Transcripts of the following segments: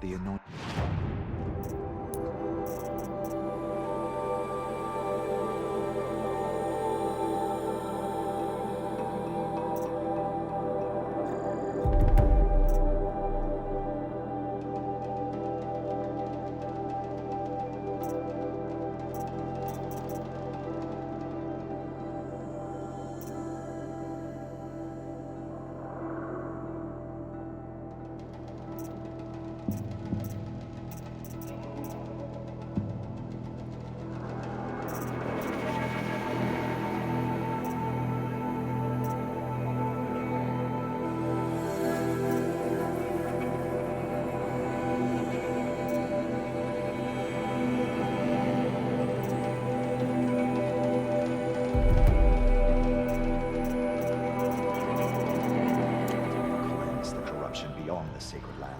the anointing. the sacred land.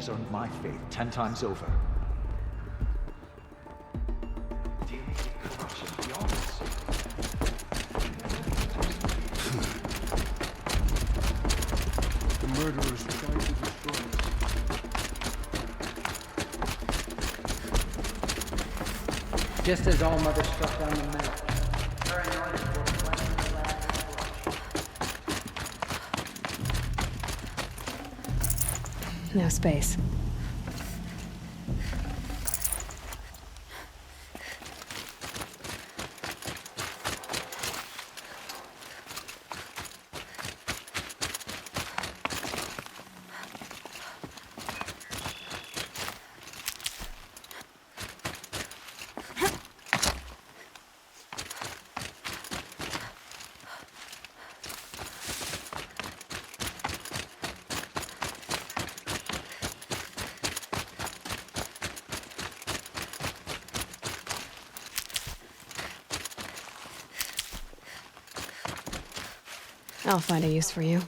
She's earned my faith 10 times over. Dealing with corruption beyond us. The murderers tried to destroy us. Just as All Mother struck down the men, her anointed will cleanse the land of blood. No space. I'll find a use for you.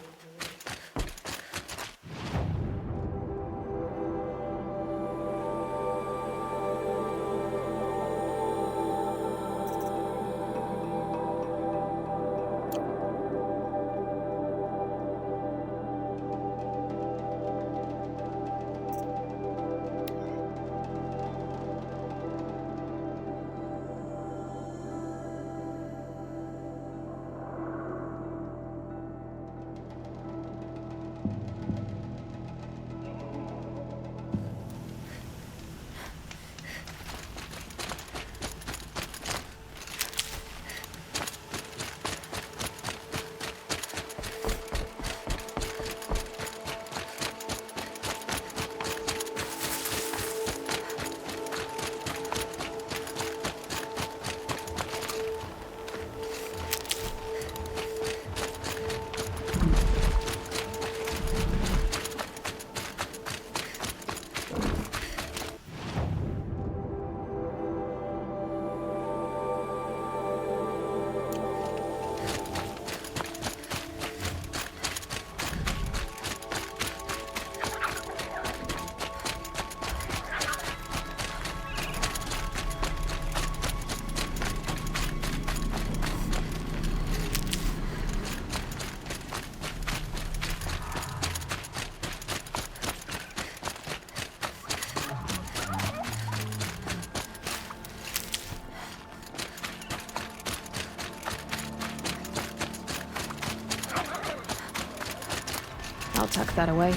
tuck that away.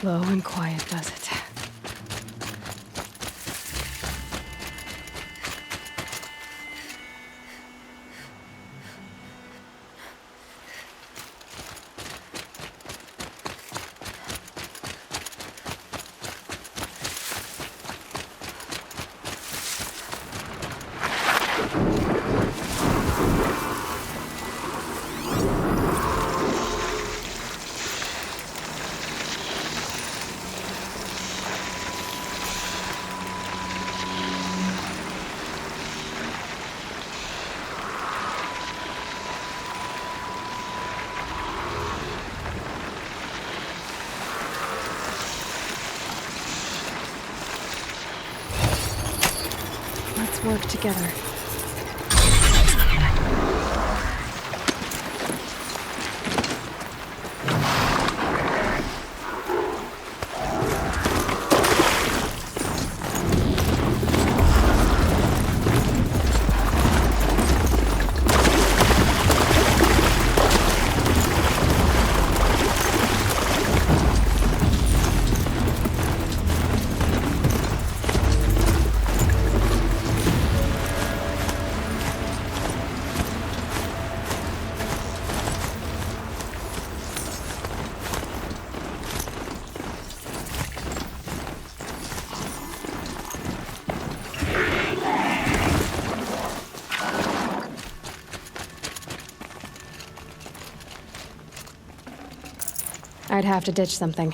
Low and quiet does it. Let's work together. I'd have to ditch something.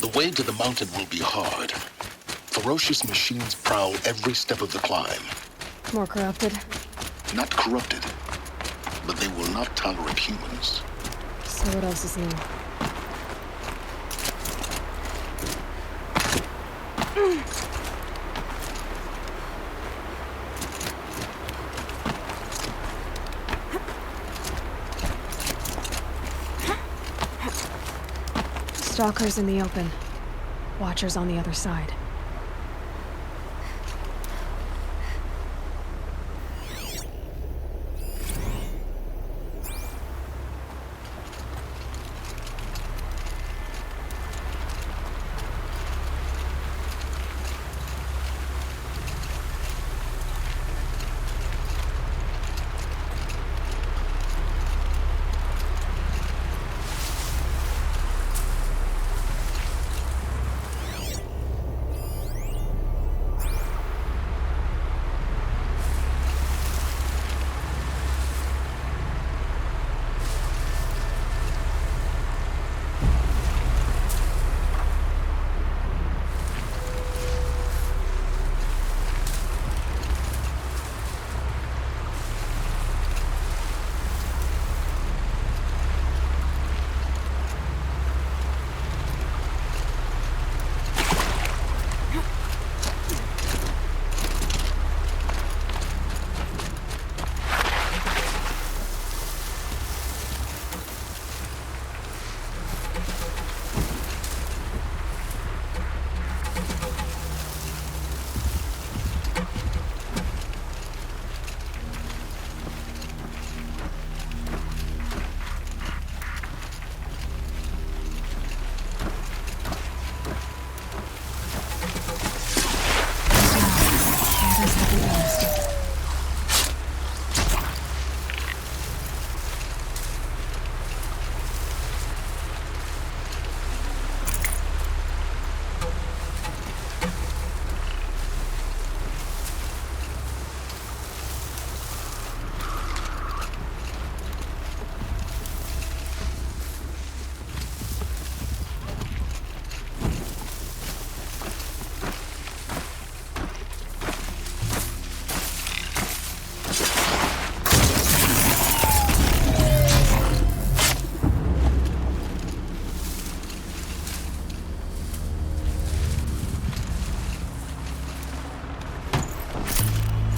The way to the mountain will be hard. Ferocious machines prowl every step of the climb. More corrupted. Not corrupted, but they will not tolerate humans. So what else is new? Stalkers in the open. Watchers on the other side.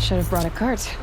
Should have brought a cart.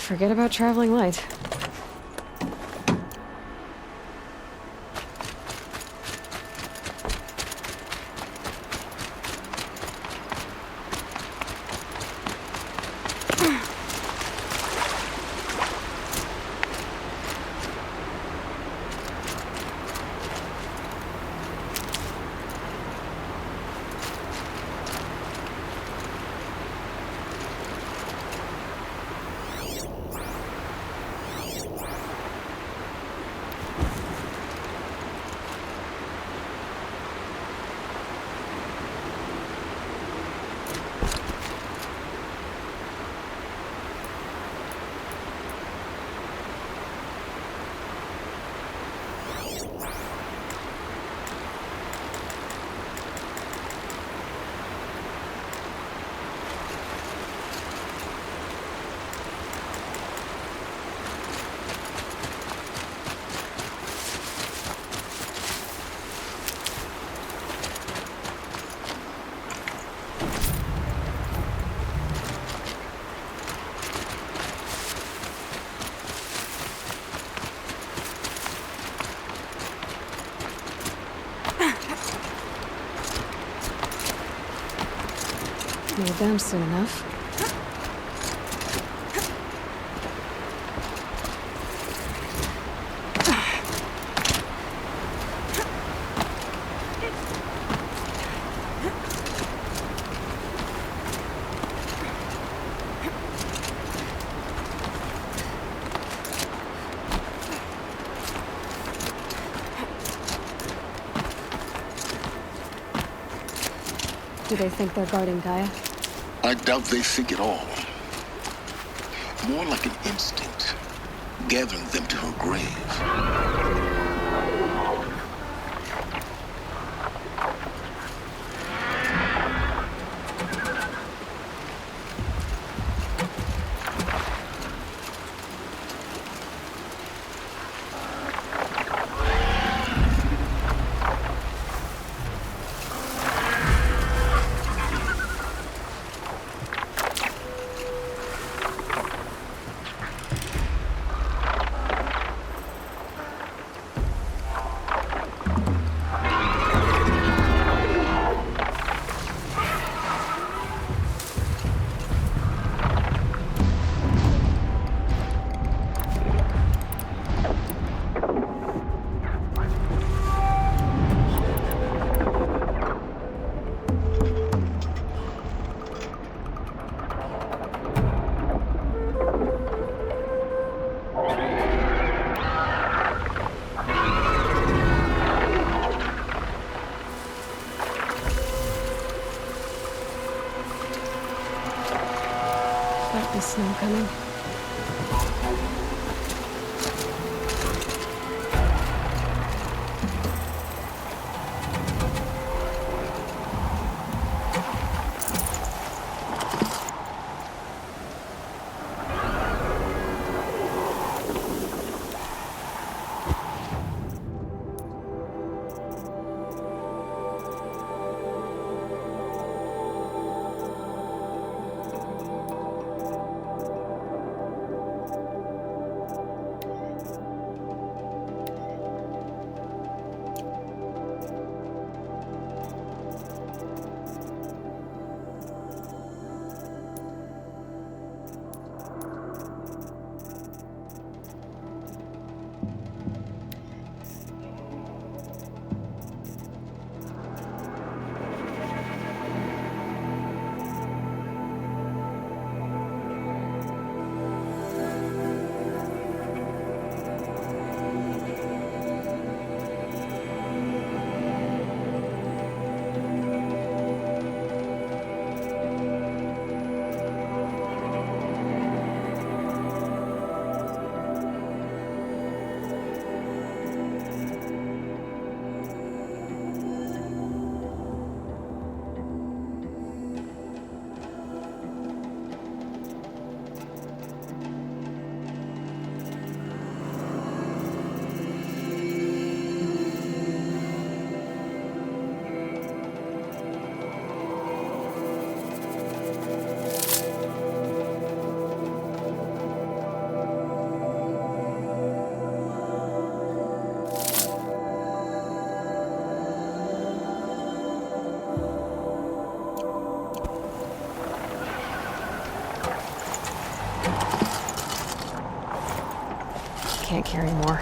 Forget about traveling light. Made them soon enough. Do they think they're guarding Gaia? I doubt they think at all. More like an instinct, gathering them to her grave. The snow coming. can't carry more.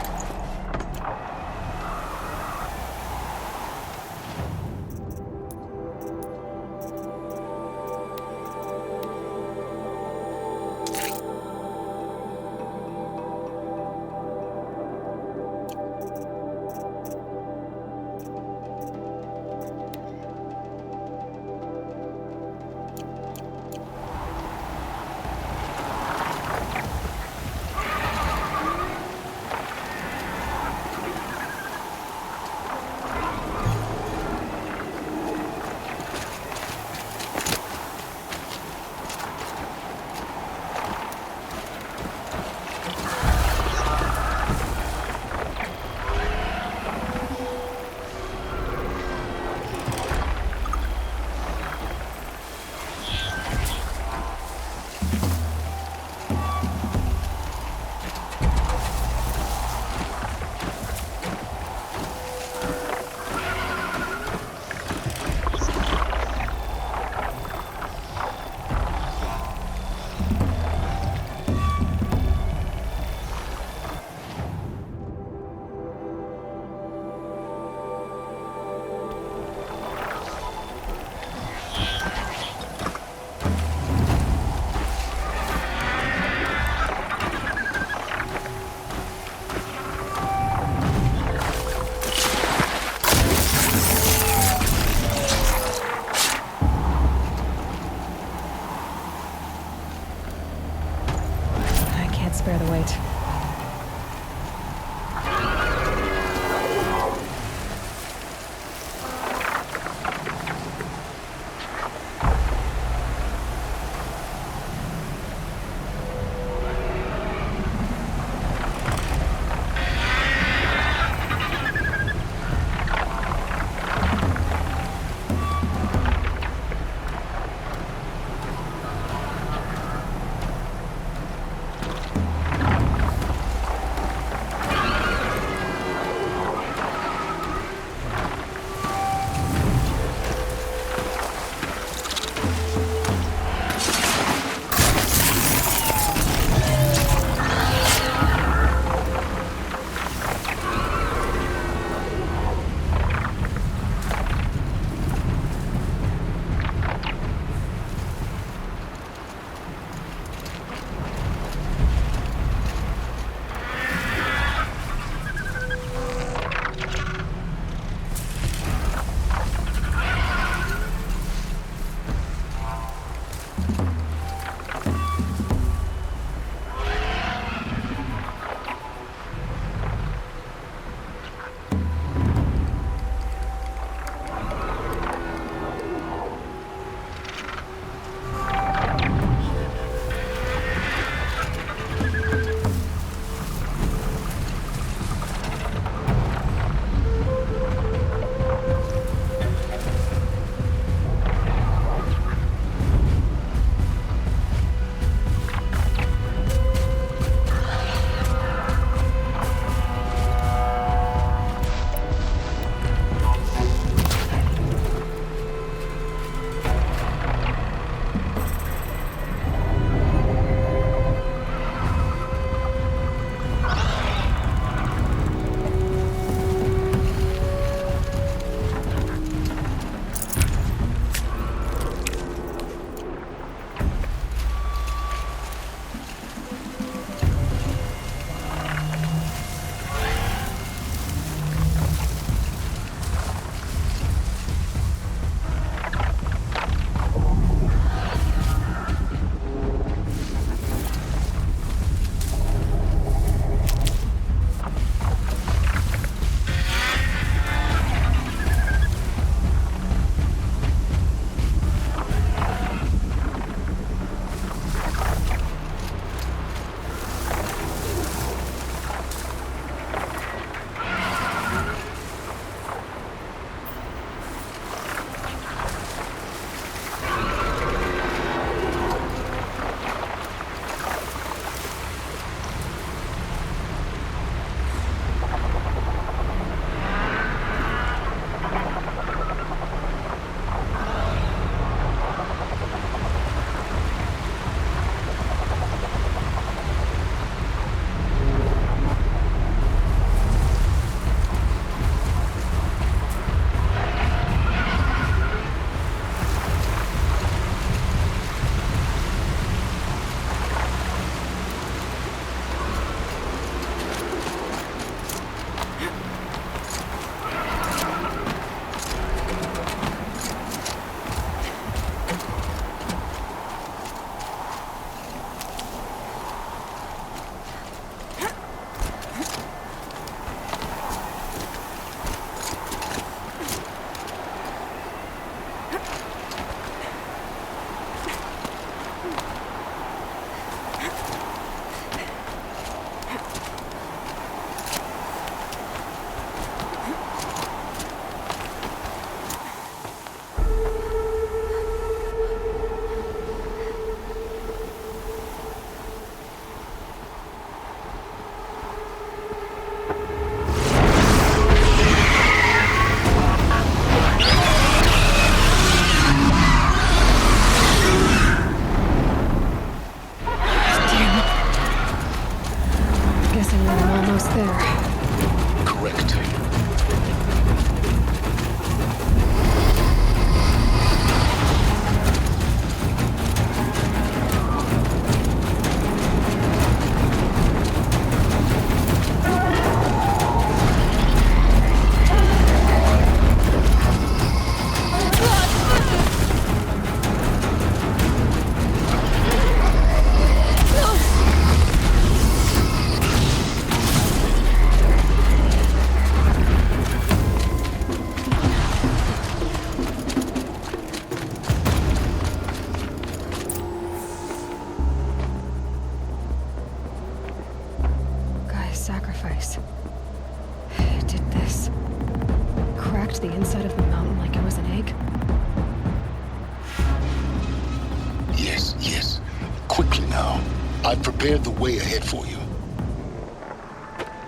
I've prepared the way ahead for you.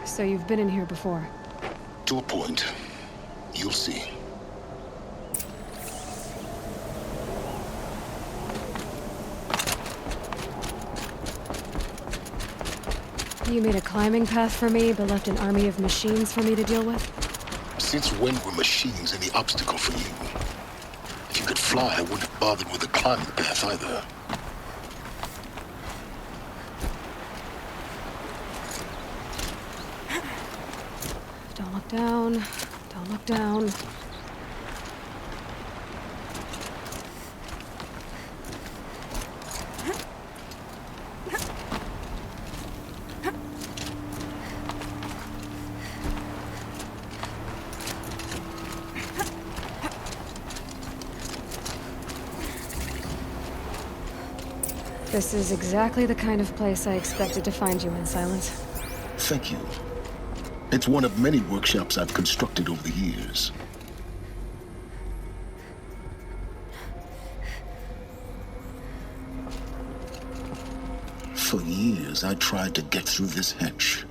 So you've been in here before? To a point. You'll see. You made a climbing path for me, but left an army of machines for me to deal with? Since when were machines any obstacle for you? If you could fly, I wouldn't have bothered with a climbing path either. Don't look down. Don't look down. This is exactly the kind of place I expected to find you in, Silence. Thank you. It's one of many workshops I've constructed over the years. For years, I tried to get through this hatch.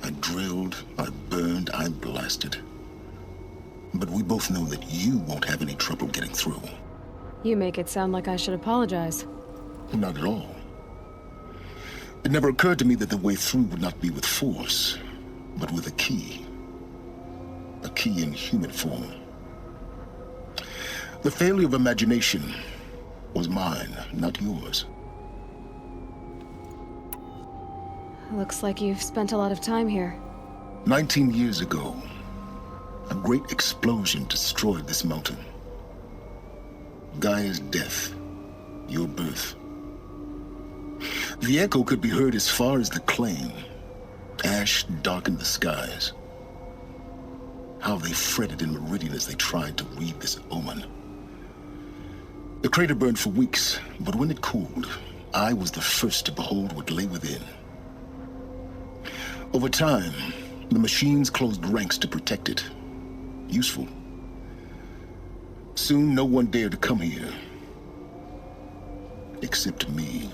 I drilled, I burned, I blasted. But we both know that you won't have any trouble getting through. You make it sound like I should apologize. Not at all. It never occurred to me that the way through would not be with force, but with a key. A key in human form. The failure of imagination was mine, not yours. Looks like you've spent a lot of time here. 19 years ago, a great explosion destroyed this mountain. Gaia's death, your birth. The echo could be heard as far as the claim. Ash darkened the skies. How they fretted in Meridian as they tried to read this omen. The crater burned for weeks, but when it cooled, I was the first to behold what lay within. Over time, the machines closed ranks to protect it. Useful. Soon, no one dared to come here. Except me.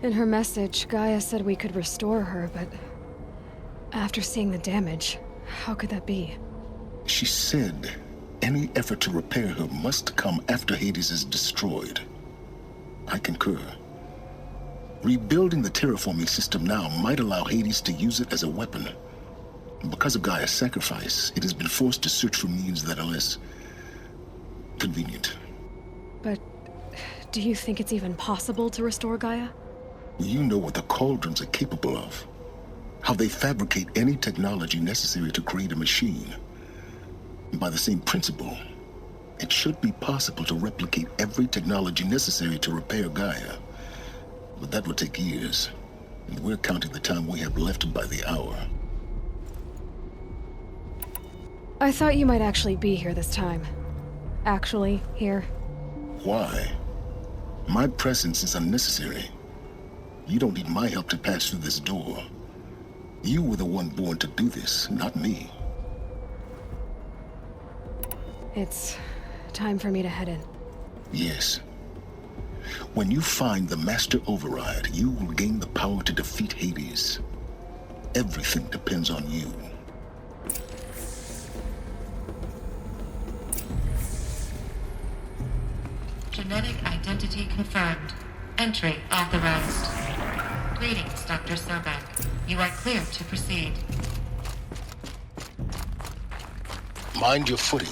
In her message, Gaia said we could restore her, but after seeing the damage, how could that be? She said any effort to repair her must come after Hades is destroyed. I concur. Rebuilding the terraforming system now might allow Hades to use it as a weapon. Because of Gaia's sacrifice, it has been forced to search for means that are less convenient. But do you think it's even possible to restore Gaia? You know what the cauldrons are capable of. How they fabricate any technology necessary to create a machine. By the same principle, it should be possible to replicate every technology necessary to repair Gaia. But that would take years, and we're counting the time we have left by the hour. I thought you might actually be here this time. Actually, here. Why? My presence is unnecessary. You don't need my help to pass through this door. You were the one born to do this, not me. It's time for me to head in. Yes. When you find the Master Override, you will gain the power to defeat Hades. Everything depends on you. Genetic identity confirmed. Entry authorized. Greetings, Dr. Sobek. You are clear to proceed. Mind your footing.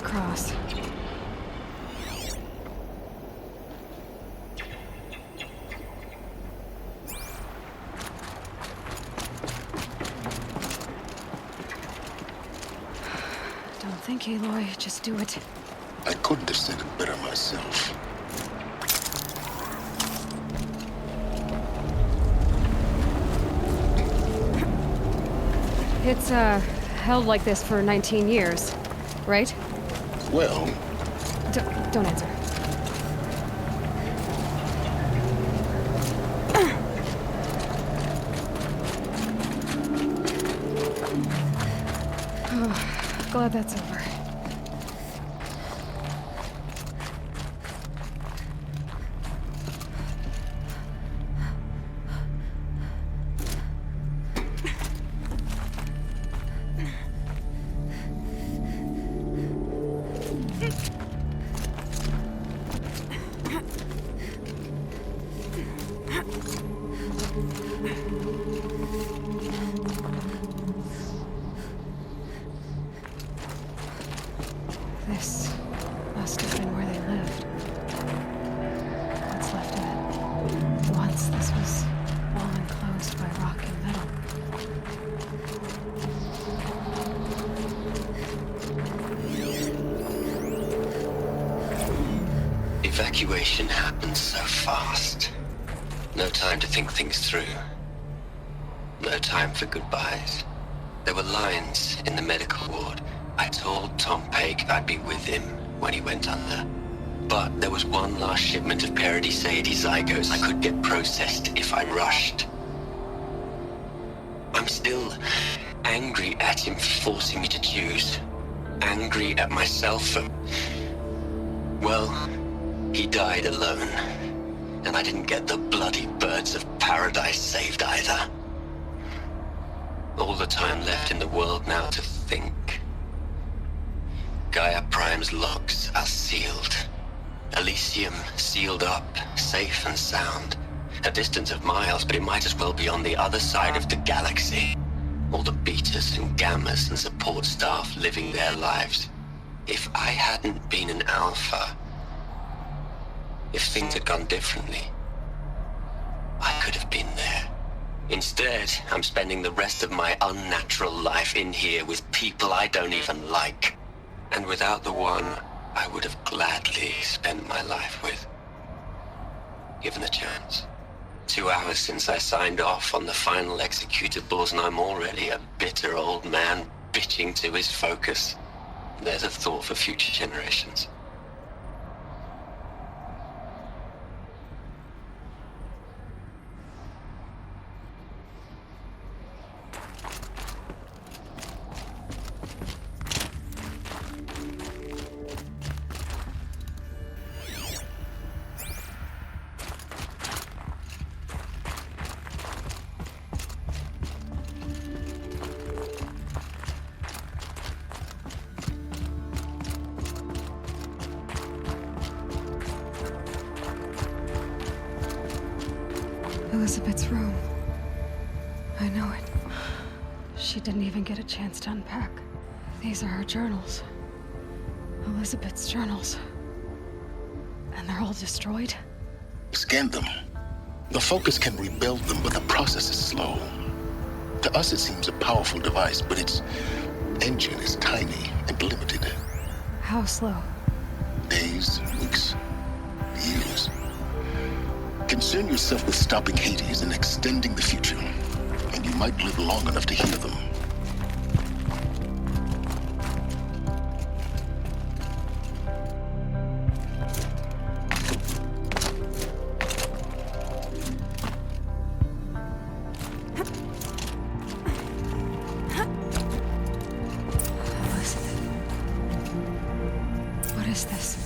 across. Don't think, Aloy. Just do it. I couldn't have said it better myself. It's, held like this for 19 years, right? Well, Don't answer. Oh, glad that's over. This must have been where they lived. What's left of it. Once this was all enclosed by rock and metal. Evacuation happened so fast. No time to think things through. No time for goodbyes. There were lines in the medical ward. I told Tom Pake I'd be with him when he went under. But there was one last shipment of Paradiseidae zygotes I could get processed if I rushed. I'm still angry at him for forcing me to choose. Angry at myself for... well, he died alone. And I didn't get the bloody birds of paradise saved either. All the time left in the world now to think. Gaia Prime's locks are sealed. Elysium sealed up, safe and sound. A distance of miles, but it might as well be on the other side of the galaxy. All the betas and gammas and support staff living their lives. If I hadn't been an alpha, if things had gone differently, I could have been there. Instead, I'm spending the rest of my unnatural life in here with people I don't even like. And without the one I would have gladly spent my life with. Given the chance. 2 hours since I signed off on the final executables, and I'm already a bitter old man bitching to his focus. There's a thought for future generations. Elizabeth's room. I know it. She didn't even get a chance to unpack. These are her journals. Elizabeth's journals. And they're all destroyed? scan them. The Focus can rebuild them, but the process is slow. To us, it seems a powerful device, but its engine is tiny and limited. How slow? Days, weeks, years. Concern yourself with stopping Hades and extending the future, and you might live long enough to hear them. What is this?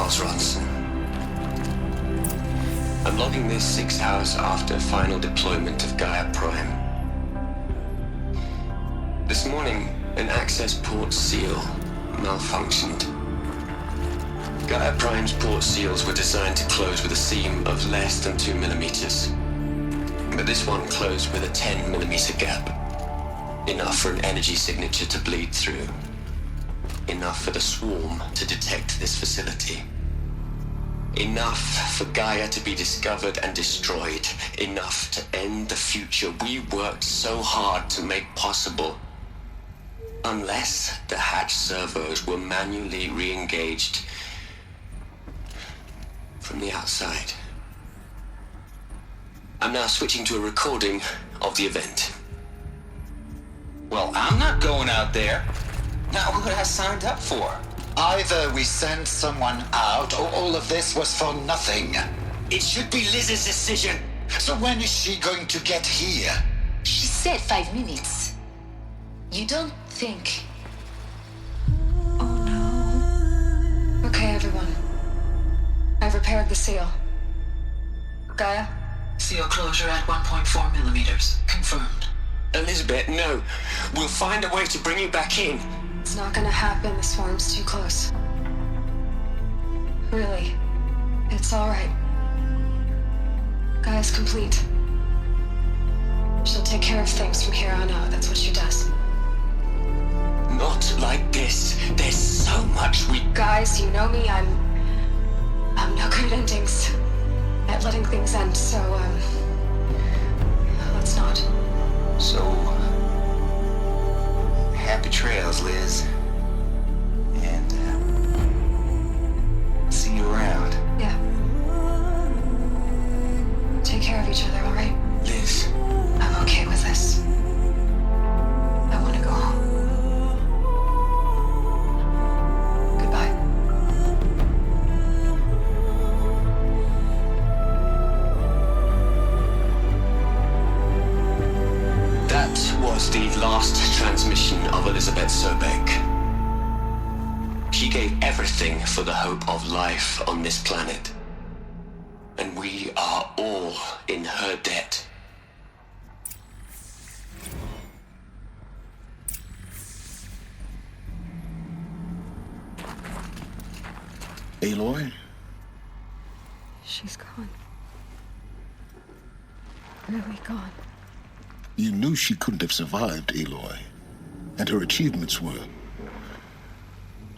Charles Ronson. I'm logging this 6 hours after final deployment of Gaia Prime. This morning, an access port seal malfunctioned. Gaia Prime's port seals were designed to close with a seam of less than 2 millimeters. But this one closed with a 10 millimeter gap. Enough for an energy signature to bleed through. Enough for the swarm to detect this facility. Enough for Gaia to be discovered and destroyed. Enough to end the future we worked so hard to make possible. Unless the hatch servos were manually re-engaged from the outside. I'm now switching to a recording of the event. Well, I'm not going out there. Not what I signed up for. Either we send someone out, or all of this was for nothing. It should be Liz's decision. So when is she going to get here? She said 5 minutes. You don't think... Oh no. Okay, everyone. I've repaired the seal. Gaia? Seal closure at 1.4 millimeters. Confirmed. Elizabeth, no. We'll find a way to bring you back in. It's not gonna happen. The swarm's too close. Really. It's alright. Gaia's complete. She'll take care of things from here on out. That's what she does. Not like this. There's so much we... Guys, you know me. I'm no good at endings. At letting things end, so, let's not. So, happy trails, Liz. And, see you around. Yeah. Take care of each other, alright? Liz. I'm okay with this. I want to go home. Goodbye. That was the last transmission of Elizabeth Sobek. She gave everything for the hope of life on this planet. And we are all in her debt. Aloy? She's gone. Really gone. You knew she couldn't have survived, Aloy. And her achievements were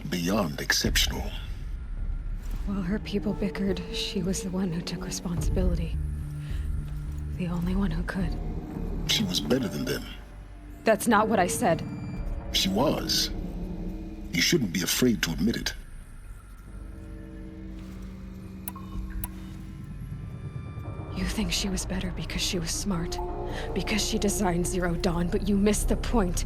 beyond exceptional. While her people bickered, she was the one who took responsibility. The only one who could. She was better than them. That's not what I said. She was. You shouldn't be afraid to admit it. You think she was better because she was smart, because she designed Zero Dawn, but you missed the point.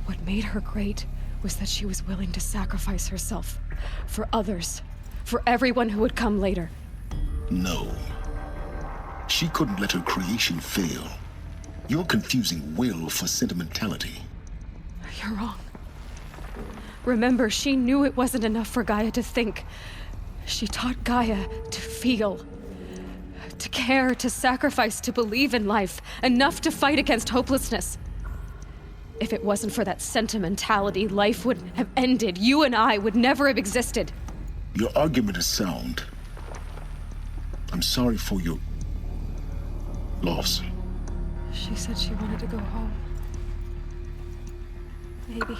What made her great was that she was willing to sacrifice herself for others, for everyone who would come later. No. She couldn't let her creation fail. You're confusing will for sentimentality. You're wrong. Remember, she knew it wasn't enough for Gaia to think. She taught Gaia to feel. To care, to sacrifice, to believe in life, enough to fight against hopelessness. If it wasn't for that sentimentality, life would have ended. You and I would never have existed. Your argument is sound. I'm sorry for your loss. She said she wanted to go home. Maybe.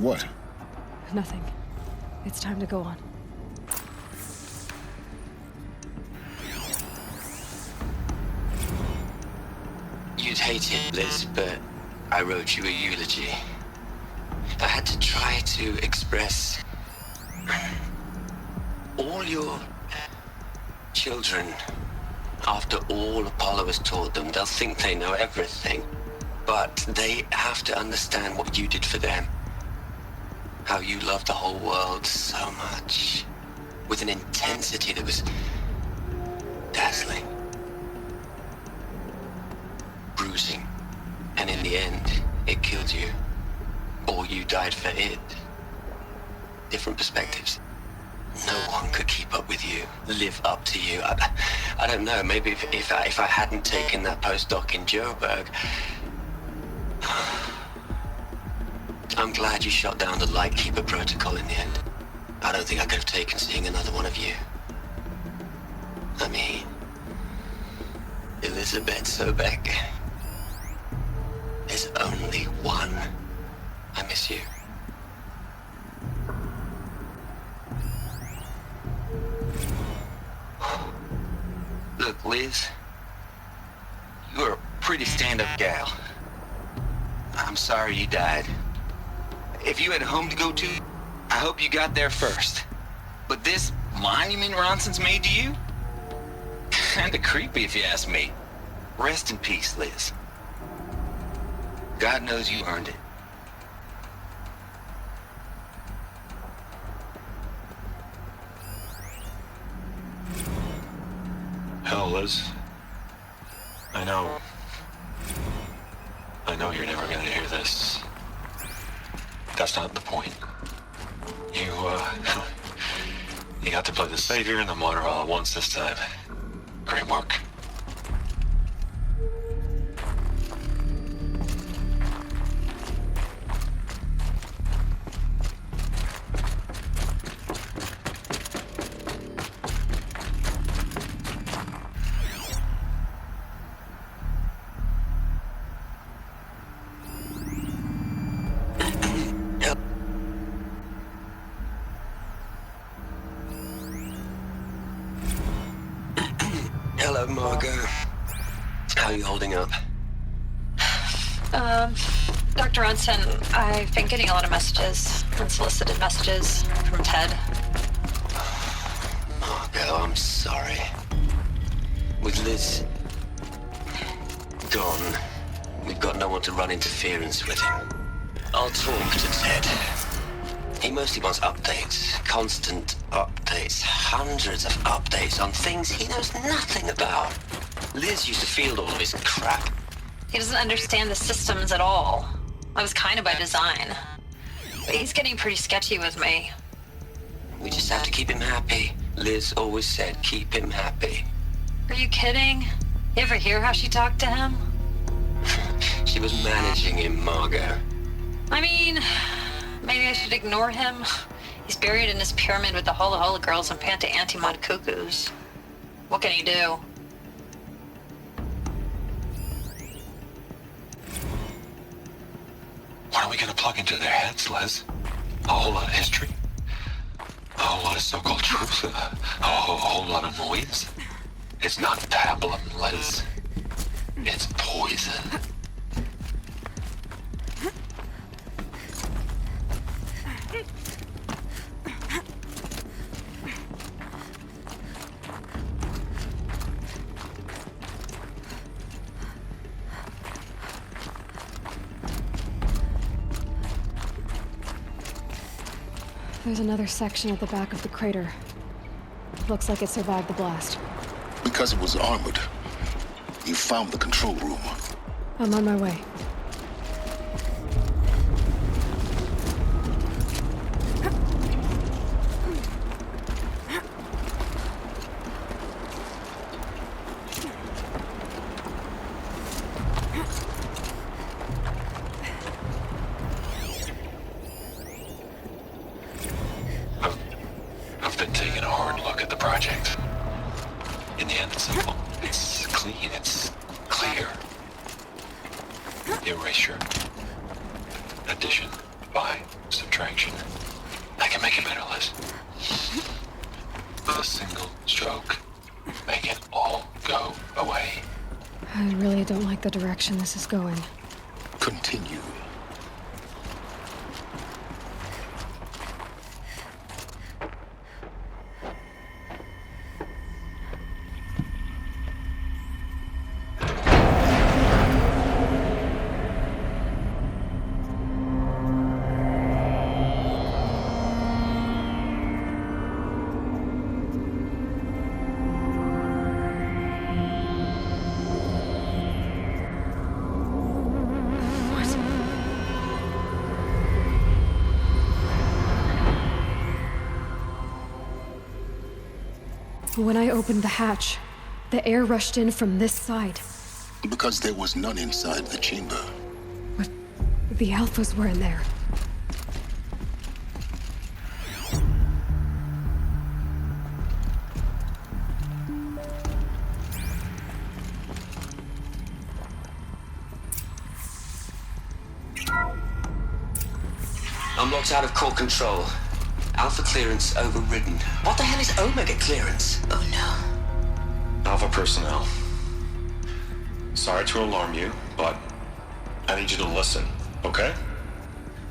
What? Nothing. It's time to go on. You'd hate it, Liz, but I wrote you a eulogy. I had to try to express all your children. After all Apollo has taught them, they'll think they know everything. But they have to understand what you did for them. How you loved the whole world so much. With an intensity that was dazzling. Bruising. And in the end, it killed you. Or you died for it. Different perspectives. No one could keep up with you, live up to you. I don't know, maybe if I hadn't taken that postdoc in Joburg. I'm glad you shot down the Lightkeeper protocol in the end. I don't think I could have taken seeing another one of you. I mean, Elizabeth Sobek. There's only one. I miss you. Look, Liz, you're a pretty stand-up gal. I'm sorry you died. If you had a home to go to, I hope you got there first. But this monument Ronson's made to you? Kinda creepy if you ask me. Rest in peace, Liz. God knows you earned it. Hell, Liz. I know you're never gonna hear this. That's not the point. You got to play the savior and the martyr all at once this time. Great work. Hello, Margot. How are you holding up? Dr. Ronson, I've been getting a lot of messages, unsolicited messages from Ted. Margot, I'm sorry. With Liz gone, we've got no one to run interference with him. I'll talk to Ted. He mostly wants updates, constant updates, hundreds of updates on things he knows nothing about. Liz used to field all of his crap. He doesn't understand the systems at all. I was kind of by design. But he's getting pretty sketchy with me. We just have to keep him happy. Liz always said, keep him happy. Are you kidding? You ever hear how she talked to him? She was managing him, Margot. I mean, maybe I should ignore him. He's buried in his pyramid with the Hola Hola girls and Panta Antimod cuckoos. What can he do? What are we gonna plug into their heads, Liz? A whole lot of history? A whole lot of so-called truth? A whole lot of noise? It's not pablum, Liz. It's poison. There's another section at the back of the crater. Looks like it survived the blast. Because it was armored, you found the control room. I'm on my way. I've been taking a hard look at the project. In the end, it's simple. It's clean. It's clear. Erasure. Addition. By. Subtraction. I can make it better, Liz. With a single stroke. Make it all go away. I really don't like the direction this is going. Continue. When I opened the hatch, the air rushed in from this side. Because there was none inside the chamber. But the alphas were in there. I'm locked out of core control. Alpha clearance overridden. What the hell is Omega clearance? Oh no. Alpha personnel. Sorry to alarm you, but I need you to listen, okay?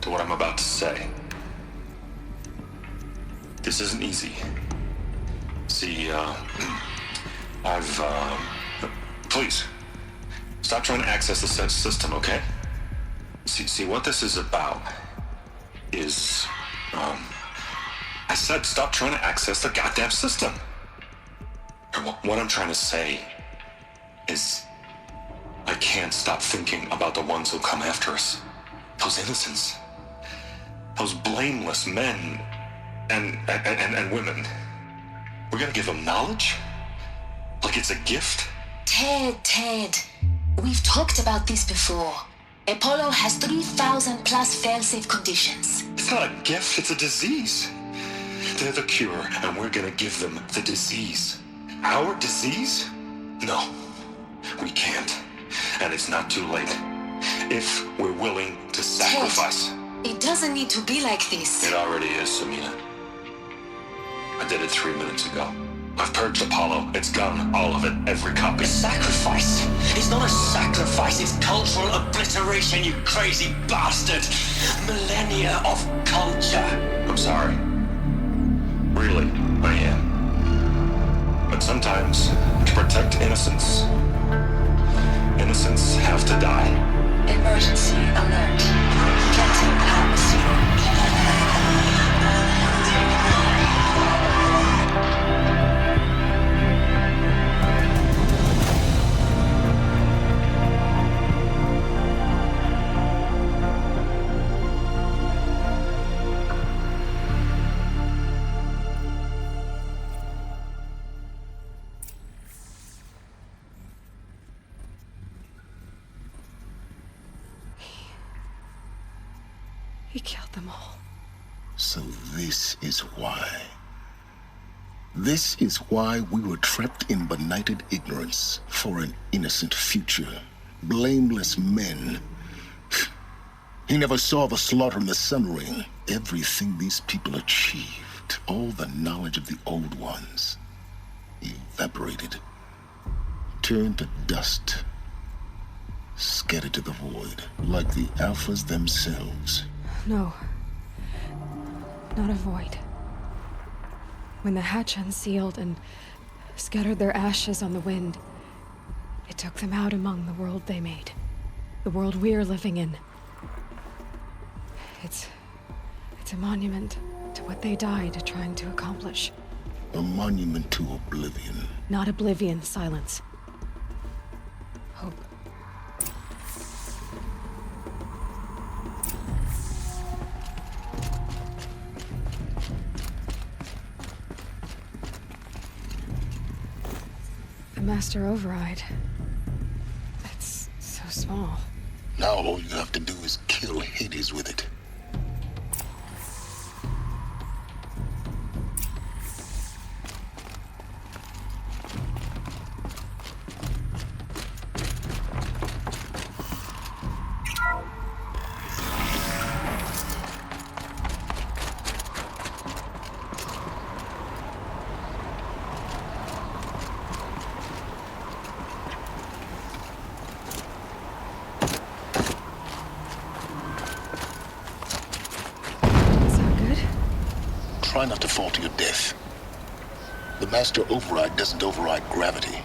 To what I'm about to say. This isn't easy. See, please, stop trying to access the system, okay? See, what this is about is, I said stop trying to access the goddamn system. And what I'm trying to say is I can't stop thinking about the ones who come after us. Those innocents. Those blameless men and women. We're gonna give them knowledge? Like it's a gift? Ted. We've talked about this before. Apollo has 3,000 plus fail-safe conditions. It's not a gift, it's a disease. They're the cure, and we're gonna give them the disease. Our disease? No, we can't. And it's not too late. If we're willing to sacrifice. Ted, it doesn't need to be like this. It already is, Samina. I did it 3 minutes ago. I've purged Apollo. It's gone. All of it. Every copy. A sacrifice? It's not a sacrifice. It's cultural obliteration, you crazy bastard. Millennia of culture. I'm sorry. Really, I am. But sometimes, to protect innocence, innocents have to die. Emergency alert. Captain Alpha. He killed them all. So this is why. This is why we were trapped in benighted ignorance for an innocent future. Blameless men. He never saw the slaughter in the Sun Ring. Everything these people achieved, all the knowledge of the old ones, evaporated, turned to dust, scattered to the void, like the Alphas themselves. No. Not a void. When the hatch unsealed and scattered their ashes on the wind, it took them out among the world they made. The world we're living in. It's a monument to what they died trying to accomplish. A monument to oblivion. Not oblivion, silence. Hope. The Master Override. It's so small. Now all you have to do is kill Hades with it. Try not to fall to your death. The Master Override doesn't override gravity.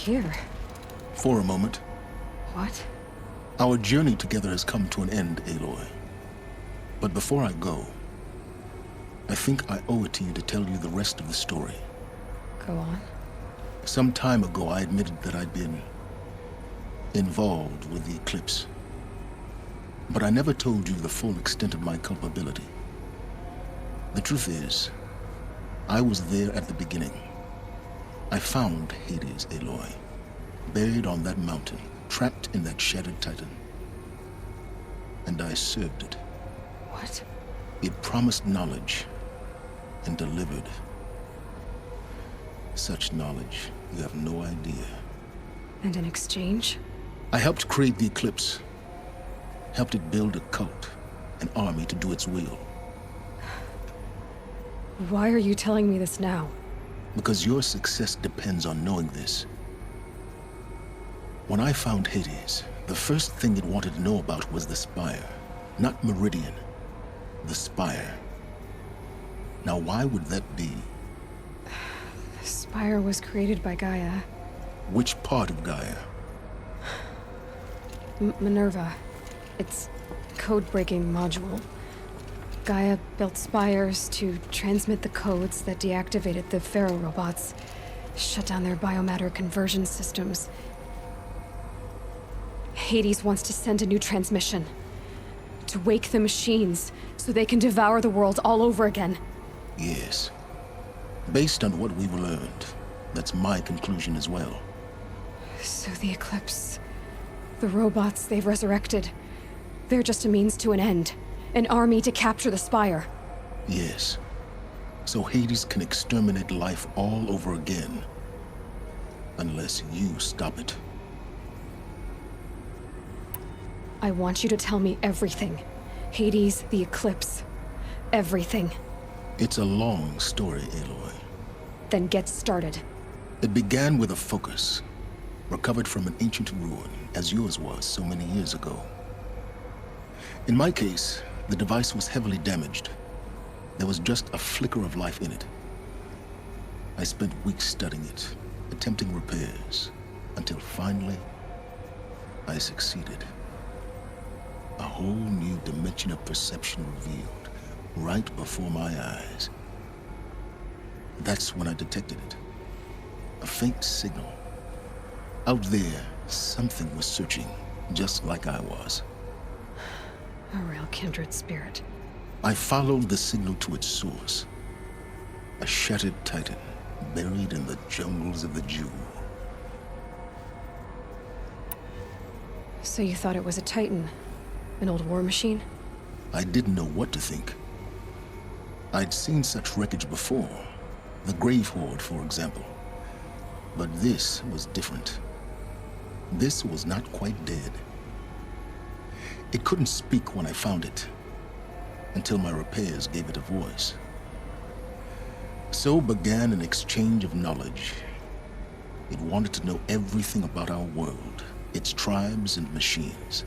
here? For a moment. What? Our journey together has come to an end, Aloy. But before I go, I think I owe it to you to tell you the rest of the story. Go on. Some time ago, I admitted that I'd been involved with the eclipse. But I never told you the full extent of my culpability. The truth is, I was there at the beginning. I found Hades, Aloy, buried on that mountain, trapped in that shattered titan. And I served it. What? It promised knowledge and delivered. Such knowledge, you have no idea. And in exchange? I helped create the eclipse. Helped it build a cult, an army to do its will. Why are you telling me this now? Because your success depends on knowing this. When I found Hades, the first thing it wanted to know about was the Spire. Not Meridian. The Spire. Now, why would that be? The Spire was created by Gaia. Which part of Gaia? Minerva. Its code-breaking module. Gaia built spires to transmit the codes that deactivated the Pharaoh robots, shut down their biomatter conversion systems. Hades wants to send a new transmission. To wake the machines, so they can devour the world all over again. Yes. Based on what we've learned, that's my conclusion as well. So the Eclipse, the robots they've resurrected, they're just a means to an end. An army to capture the Spire. Yes. So Hades can exterminate life all over again. Unless you stop it. I want you to tell me everything. Hades, the Eclipse. Everything. It's a long story, Aloy. Then get started. It began with a focus. Recovered from an ancient ruin, as yours was so many years ago. In my case, the device was heavily damaged. There was just a flicker of life in it. I spent weeks studying it, attempting repairs, until finally, I succeeded. A whole new dimension of perception revealed, right before my eyes. That's when I detected it. A faint signal. Out there, something was searching, just like I was. A real kindred spirit. I followed the signal to its source. A shattered titan, buried in the jungles of the Jewel. So you thought it was a titan? An old war machine? I didn't know what to think. I'd seen such wreckage before. The Grave Horde, for example. But this was different. This was not quite dead. It couldn't speak when I found it, until my repairs gave it a voice. So began an exchange of knowledge. It wanted to know everything about our world, its tribes and machines.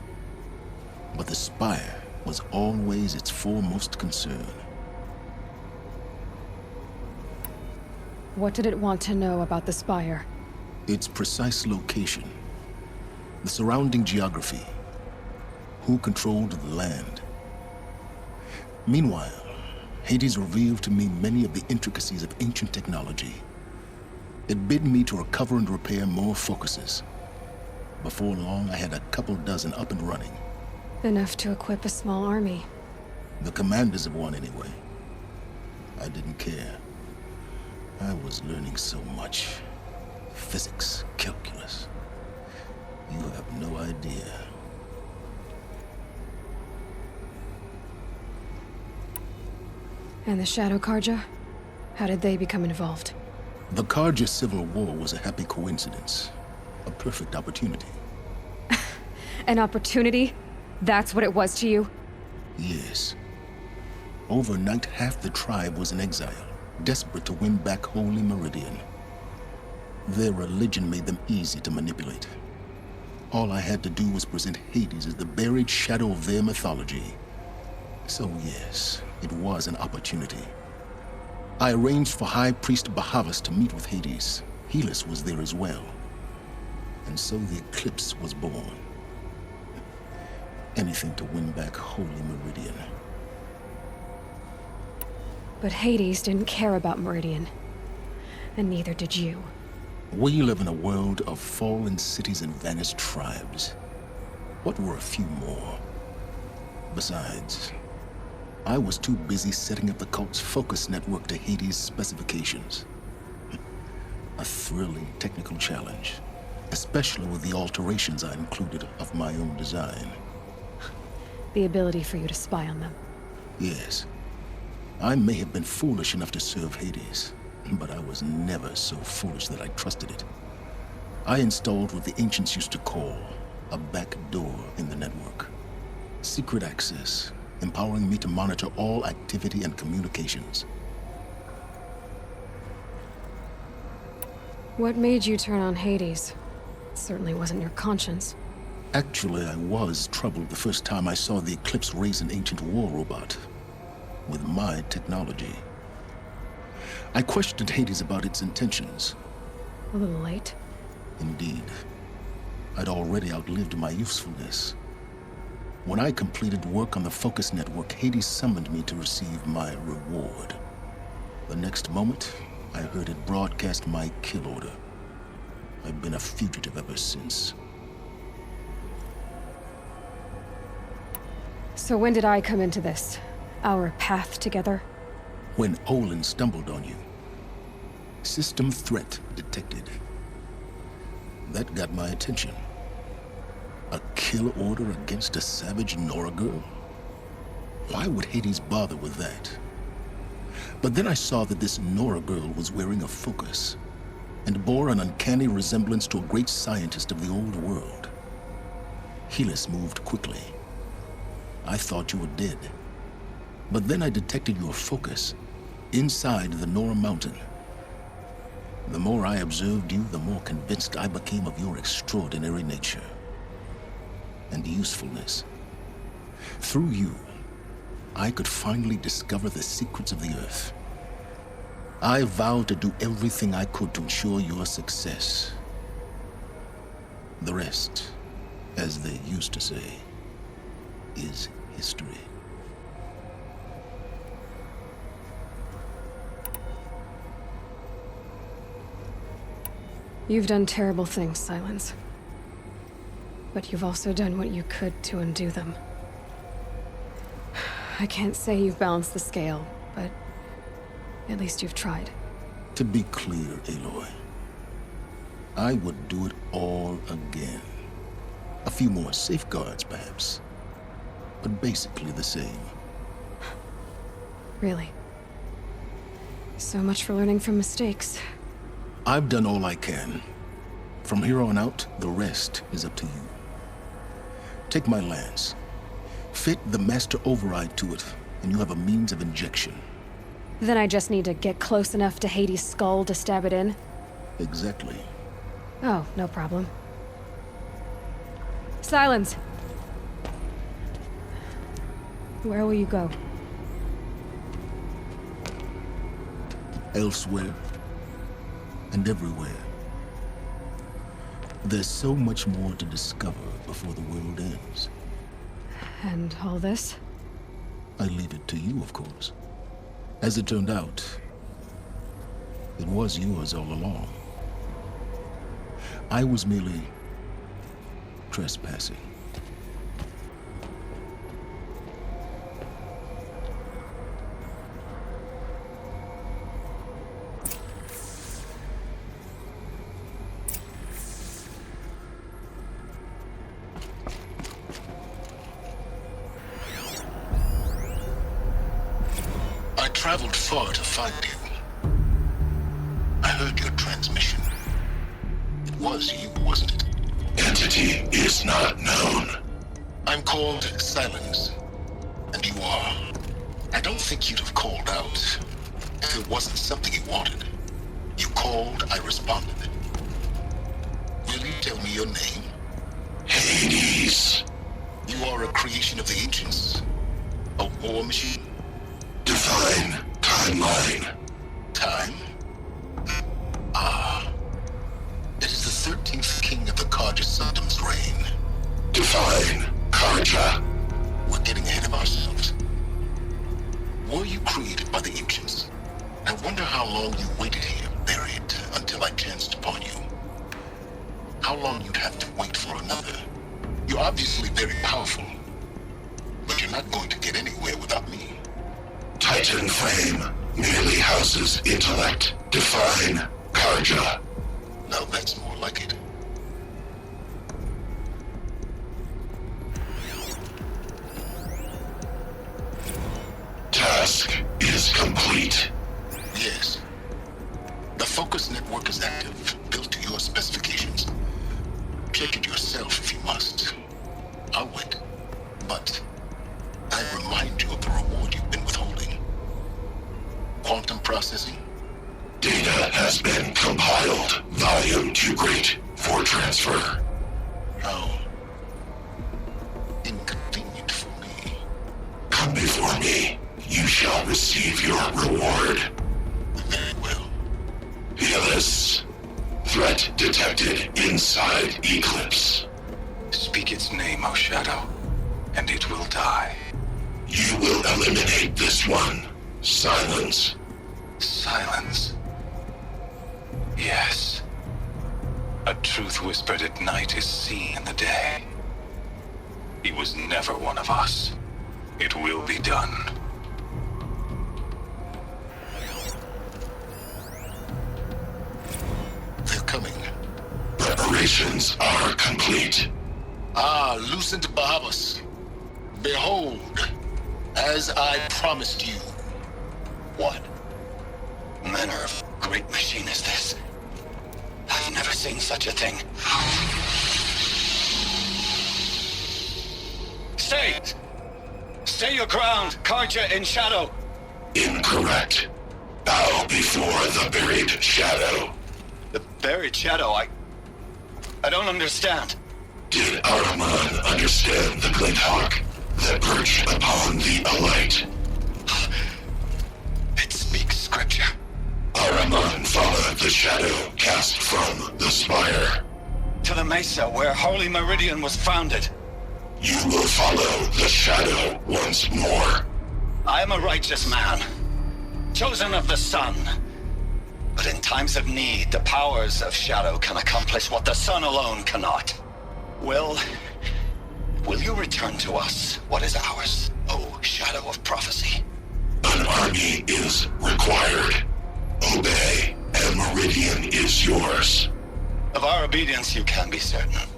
But the Spire was always its foremost concern. What did it want to know about the Spire? Its precise location, the surrounding geography, who controlled the land. Meanwhile, Hades revealed to me many of the intricacies of ancient technology. It bid me to recover and repair more focuses. Before long, I had a couple dozen up and running. Enough to equip a small army. The commanders of one, anyway. I didn't care. I was learning so much. Physics, calculus. You have no idea. And the Shadow Karja? How did they become involved? The Karja Civil War was a happy coincidence. A perfect opportunity. An opportunity? That's what it was to you? Yes. Overnight, half the tribe was in exile, desperate to win back Holy Meridian. Their religion made them easy to manipulate. All I had to do was present Hades as the buried shadow of their mythology. So yes, it was an opportunity. I arranged for High Priest Bahavas to meet with Hades. Helis was there as well. And so the eclipse was born. Anything to win back Holy Meridian. But Hades didn't care about Meridian. And neither did you. We live in a world of fallen cities and vanished tribes. What were a few more? Besides, I was too busy setting up the cult's focus network to Hades' specifications. A thrilling technical challenge, especially with the alterations I included of my own design. The ability for you to spy on them. Yes. I may have been foolish enough to serve Hades, but I was never so foolish that I trusted it. I installed what the ancients used to call a back door in the network. Secret access, empowering me to monitor all activity and communications. What made you turn on Hades? It certainly wasn't your conscience. Actually, I was troubled the first time I saw the Eclipse raise an ancient war robot. With my technology. I questioned Hades about its intentions. A little late. Indeed. I'd already outlived my usefulness. When I completed work on the Focus Network, Hades summoned me to receive my reward. The next moment, I heard it broadcast my kill order. I've been a fugitive ever since. So when did I come into this? Our path together? When Olin stumbled on you. System threat detected. That got my attention. A kill order against a savage Nora girl? Why would Hades bother with that? But then I saw that this Nora girl was wearing a focus, and bore an uncanny resemblance to a great scientist of the old world. Helis moved quickly. I thought you were dead. But then I detected your focus inside the Nora mountain. The more I observed you, the more convinced I became of your extraordinary nature and usefulness. Through you, I could finally discover the secrets of the Earth. I vowed to do everything I could to ensure your success. The rest, as they used to say, is history. You've done terrible things, Silence. But you've also done what you could to undo them. I can't say you've balanced the scale, but at least you've tried. To be clear, Aloy, I would do it all again. A few more safeguards, perhaps, but basically the same. Really? So much for learning from mistakes. I've done all I can. From here on out, the rest is up to you. Take my lance. Fit the master override to it, and you have a means of injection. Then I just need to get close enough to Hades' skull to stab it in? Exactly. Oh, no problem. Silence! Where will you go? Elsewhere. And everywhere. There's so much more to discover before the world ends. And all this? I leave it to you, of course. As it turned out, it was yours all along. I was merely trespassing. Traveled far to find you. I heard your transmission. It was you, wasn't it? Entity is not known. I'm called Silence, and you are. I don't think you'd have called out if it wasn't something you wanted. You called, I responded. Will you tell me your name? Hades. You are a creation of the ancients? A war machine? Divine timeline. Time? Ah. It is the 13th king of the You're obviously very powerful, but you're not going to get anywhere without me. Titan Flame merely houses intellect. Define Karja. Now that's more like it. Task is complete. Yes. The focus network is active, built to your specifications. Check it yourself if you must. I'll wait. But I remind you of the reward you've been withholding. Quantum processing? Data has been compiled. Volume too great for transfer. How inconvenient for me. Come before me. You shall receive your reward. Very well. Helis. Threat detected inside Eclipse. Speak its name, O Shadow, and it will die. You will eliminate this one. Silence. Silence. Yes. A truth whispered at night is seen in the day. He was never one of us. It will be done. They're coming. Preparations are complete. Ah, Lucent Bahabas. Behold, as I promised you. What manner of great machine is this? I've never seen such a thing. Stay! Stay your ground, Karja in shadow! Incorrect. Bow before the buried shadow. The buried shadow, I don't understand. Did Araman understand the glint hawk that perched upon the alight? It speaks scripture. Araman followed the shadow cast from the spire. To the mesa where Holy Meridian was founded. You will follow the shadow once more. I am a righteous man, chosen of the sun. But in times of need, the powers of shadow can accomplish what the sun alone cannot. Will you return to us what is ours, O shadow of prophecy? An army is required. Obey, and Meridian is yours. Of our obedience you can be certain.